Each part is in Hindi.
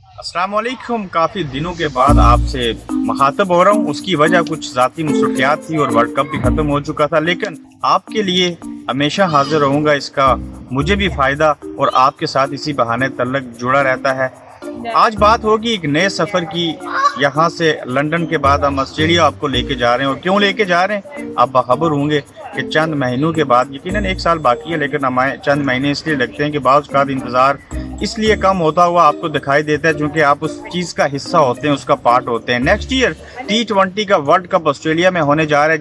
अस्सलाम वालेकुम। काफ़ी दिनों के बाद आपसे मुखातब हो रहा हूँ। उसकी वजह कुछ ज़ाती मसरूफियात थी और वर्ल्ड कप भी ख़त्म हो चुका था, लेकिन आपके लिए हमेशा हाजिर रहूँगा। इसका मुझे भी फ़ायदा और आपके साथ इसी बहाने तल्लक जुड़ा रहता है। आज बात होगी एक नए सफ़र की। यहाँ से लंदन के बाद हम ऑस्ट्रेलिया आपको लेके जा रहे हैं, और क्यों लेके जा रहे हैं आप बाखबर होंगे कि चंद महीनों के बाद, यकीनन एक साल बाकी है, लेकिन हमारे चंद महीने इसलिए लगते हैं कि बाज़ औक़ात इंतज़ार इसलिए कम होता हुआ आपको दिखाई देता है क्योंकि आप उस चीज़ का हिस्सा होते हैं, उसका पार्ट होते हैं। नेक्स्ट ईयर T20 का वर्ल्ड कप ऑस्ट्रेलिया में होने जा रहा है।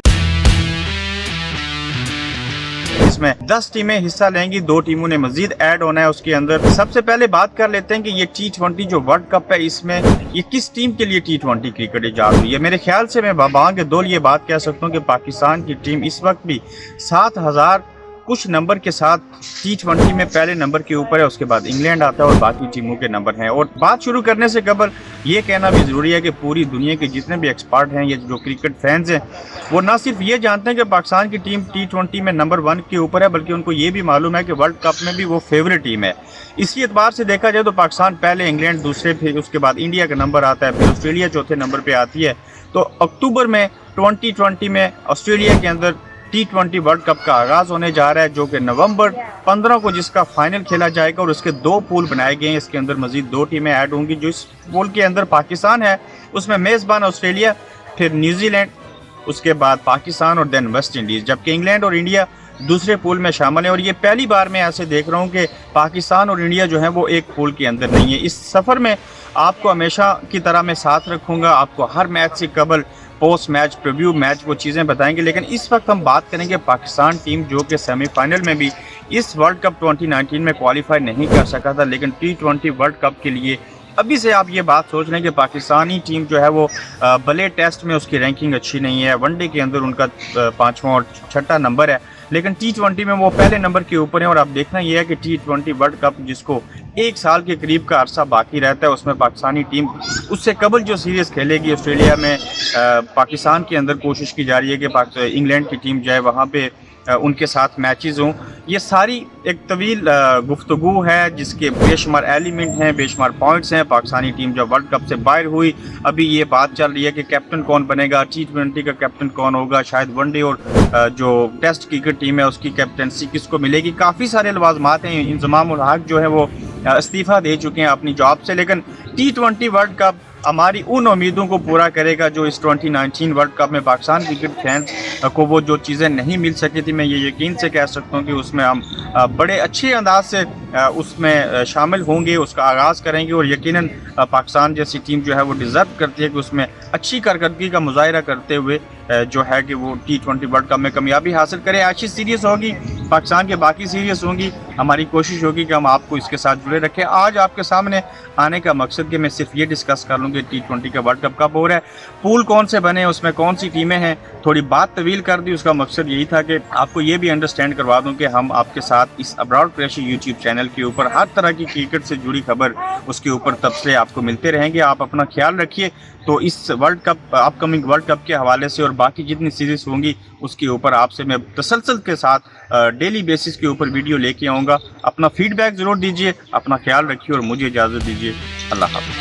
इसमें 10 टीमें हिस्सा लेंगी, 2 टीमों ने मजीद ऐड होना है उसके अंदर। सबसे पहले बात कर लेते हैं कि ये T20 जो वर्ल्ड कप है, इसमें ये किस टीम के लिए T20 क्रिकेट ईजाद हुई है। मेरे ख्याल से मैं बाबांग दौल ये बात कह सकता हूँ कि पाकिस्तान की टीम इस वक्त भी 7000 कुछ नंबर के साथ T20 में पहले नंबर के ऊपर है। उसके बाद इंग्लैंड आता है और बाकी टीमों के नंबर हैं। और बात शुरू करने से कबल ये कहना भी ज़रूरी है कि पूरी दुनिया के जितने भी एक्सपर्ट हैं, ये जो क्रिकेट फैंस हैं, वो ना सिर्फ ये जानते हैं कि पाकिस्तान की टीम T20 में नंबर 1 के ऊपर है, बल्कि उनको ये भी मालूम है कि वर्ल्ड कप में भी वो फेवरेट टीम है। इसी एतबार से देखा जाए तो पाकिस्तान पहले, इंग्लैंड दूसरे, फिर उसके बाद इंडिया का नंबर आता है, फिर ऑस्ट्रेलिया चौथे नंबर पर आती है। तो अक्टूबर में 2020 में ऑस्ट्रेलिया के अंदर T20 वर्ल्ड कप का आगाज़ होने जा रहा है, जो कि नवंबर 15 को जिसका फाइनल खेला जाएगा। और उसके 2 पूल बनाए गए हैं। इसके अंदर मजीद 2 टीमें ऐड होंगी। जो इस पूल के अंदर पाकिस्तान है, उसमें मेज़बान ऑस्ट्रेलिया, फिर न्यूजीलैंड, उसके बाद पाकिस्तान और देन वेस्ट इंडीज़, जबकि इंग्लैंड और इंडिया दूसरे पूल में शामिल है। और ये पहली बार मैं ऐसे देख रहा हूँ कि पाकिस्तान और इंडिया जो है वो एक पूल के अंदर नहीं है। इस सफ़र में आपको हमेशा की तरह मैं साथ रखूँगा। आपको हर मैच से कबल, पोस्ट मैच, प्रीव्यू मैच, वो चीज़ें बताएंगे। लेकिन इस वक्त हम बात करेंगे पाकिस्तान टीम, जो कि सेमीफाइनल में भी इस वर्ल्ड कप 2019 में क्वालिफाई नहीं कर सका था, लेकिन T20 वर्ल्ड कप के लिए अभी से आप ये बात सोच रहे हैं कि पाकिस्तानी टीम जो है वो भले टेस्ट में उसकी रैंकिंग अच्छी नहीं है, वनडे के अंदर उनका 5वां और 6ठा नंबर है, लेकिन T20 में वो पहले नंबर के ऊपर है। और अब देखना यह है कि T20 वर्ल्ड कप, जिसको 1 साल के करीब का अरसा बाकी रहता है, उसमें पाकिस्तानी टीम उससे कबल जो सीरीज़ खेलेगी ऑस्ट्रेलिया में, पाकिस्तान के अंदर कोशिश की जा रही है कि इंग्लैंड की टीम जाए, वहाँ पे उनके साथ मैचेस हों। ये सारी एक तवील गुफ्तगू है, जिसके बेशुमार एलिमेंट हैं, बेशुमार पॉइंट्स हैं। पाकिस्तानी टीम जब वर्ल्ड कप से बाहर हुई, अभी ये बात चल रही है कि कैप्टन कौन बनेगा, T20 का कैप्टन कौन होगा, शायद वनडे और जो टेस्ट क्रिकेट टीम है उसकी कैप्टनसी किसको मिलेगी। काफ़ी सारे लवाजमात हैं। इंज़माम उल हक जो है वो इस्तीफ़ा दे चुके हैं अपनी जॉब से, लेकिन T20 वर्ल्ड कप हमारी उन उम्मीदों को पूरा करेगा जो इस 2019 वर्ल्ड कप में पाकिस्तान क्रिकेट फैंस को वो जो चीज़ें नहीं मिल सकी थी, मैं ये यकीन से कह सकता हूँ कि उसमें हम बड़े अच्छे अंदाज से उसमें शामिल होंगे, उसका आगाज़ करेंगे। और यकीनन पाकिस्तान जैसी टीम जो है वो डिज़र्व करती है कि उसमें अच्छी कारकर्दगी का मुजाहिरा करते हुए जो है कि वो T20 वर्ल्ड कप में कामयाबी हासिल करे। अच्छी सीरीज़ होगी, पाकिस्तान के बाकी सीरीज़ होंगी। हमारी कोशिश होगी कि हम आपको इसके साथ जुड़े रखें। आज आपके सामने आने का मकसद कि मैं सिर्फ ये डिस्कस कर लूँ कि T20 का वर्ल्ड कप कब हो रहा है, पूल कौन से बने, उसमें कौन सी टीमें हैं। थोड़ी बात तवील कर दी, उसका मकसद यही था कि आपको ये भी अंडरस्टैंड करवा दूँ कि हम आपके साथ इस अब्रॉड क्रैशी यूट्यूब चैनल के ऊपर हर तरह की क्रिकेट से जुड़ी खबर, उसके ऊपर तबसरे आपको मिलते रहेंगे। आप अपना ख्याल रखिए। तो इस world cup, upcoming world cup के हवाले से और बाकी जितनी सीरीज़ होंगी उसके ऊपर आपसे मैं तसलसल के साथ डेली बेसिस के ऊपर वीडियो लेके आऊँगा। अपना फीडबैक ज़रूर दीजिए, अपना ख्याल रखिए और मुझे इजाज़त दीजिए। अल्लाह हाफ़िज़।